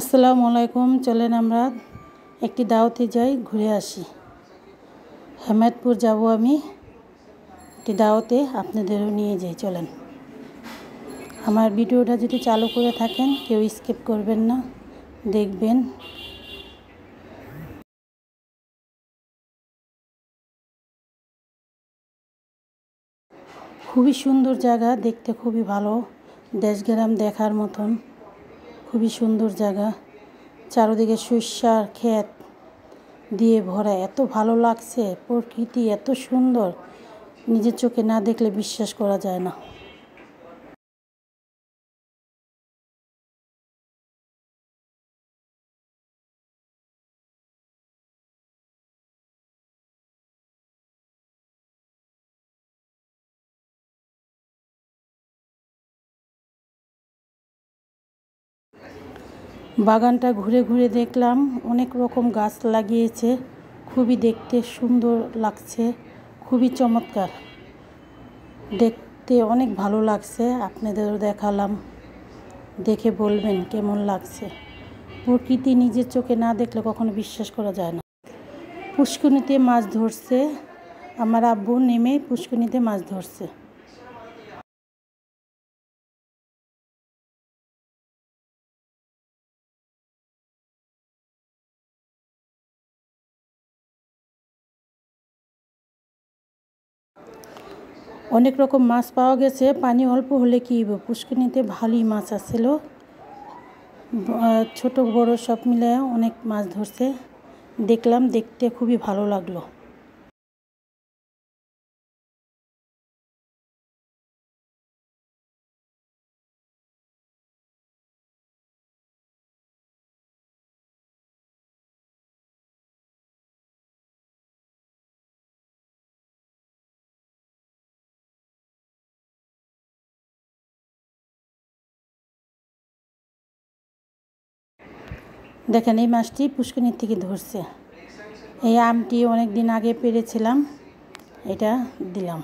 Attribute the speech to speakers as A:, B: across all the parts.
A: আসসালামু আলাইকুম। চলেন আমরা একটি দাওয়াতে যাই, ঘুরে আসি। হেমায়তপুর যাব আমি একটি দাওয়াতে, আপনাদেরও নিয়ে যাই। চলেন। আমার ভিডিওটা যদি চালু করে থাকেন কেউ স্কিপ করবেন না, দেখবেন। খুবই সুন্দর জায়গা, দেখতে খুবই ভালো, দেশগ্রাম দেখার মতন। খুবই সুন্দর জায়গা, চারদিকে সরিষার ক্ষেত দিয়ে ভরা। এত ভালো লাগছে, প্রকৃতি এত সুন্দর, নিজের চোখে না দেখলে বিশ্বাস করা যায় না। বাগানটা ঘুরে ঘুরে দেখলাম, অনেক রকম গাছ লাগিয়েছে, খুবই দেখতে সুন্দর লাগছে, খুবই চমৎকার, দেখতে অনেক ভালো লাগছে। আপনাদেরও দেখালাম, দেখে বলবেন কেমন লাগছে। প্রকৃতি নিজের চোখে না দেখলে কখনো বিশ্বাস করা যায় না। পুষ্করিণীতে মাছ ধরছে, আমার আব্বু নেমে পুষ্করিণীতে মাছ ধরছে। অনেক রকম মাছ পাওয়া গেছে, পানি অল্প হলে কি হইব, পুষ্করিণীতে ভালোই মাছ আছিল, ছোট বড় সব মিলে অনেক মাছ ধরছে। দেখলাম, দেখতে খুবই ভালো লাগলো। দেখেন, এই মাছটি পুষ্করিণীর থেকে ধরছে। এই আমটি অনেক দিন আগে পেরেছিলাম, এটা দিলাম।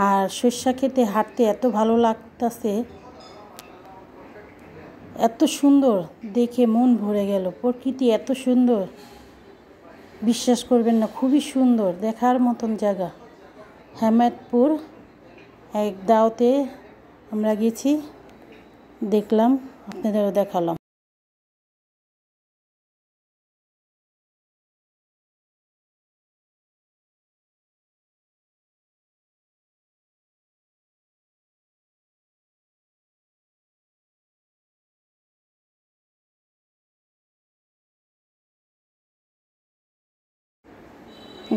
A: আর সরিষা খেতে হাঁটতে এত ভালো লাগতেছে, এত সুন্দর, দেখে মন ভরে গেল। প্রকৃতি এত সুন্দর, বিশ্বাস করবেন না, খুবই সুন্দর, দেখার মতন জায়গা। হেমায়তপুর এক দাওয়াতে আমরা গেছি, দেখলাম, আপনাদেরও দেখালাম।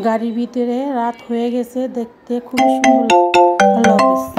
A: গাড়ির ভিতরে রাত হয়ে গেছে, দেখতে খুবই সুন্দর। আল্লাহ হাফেজ।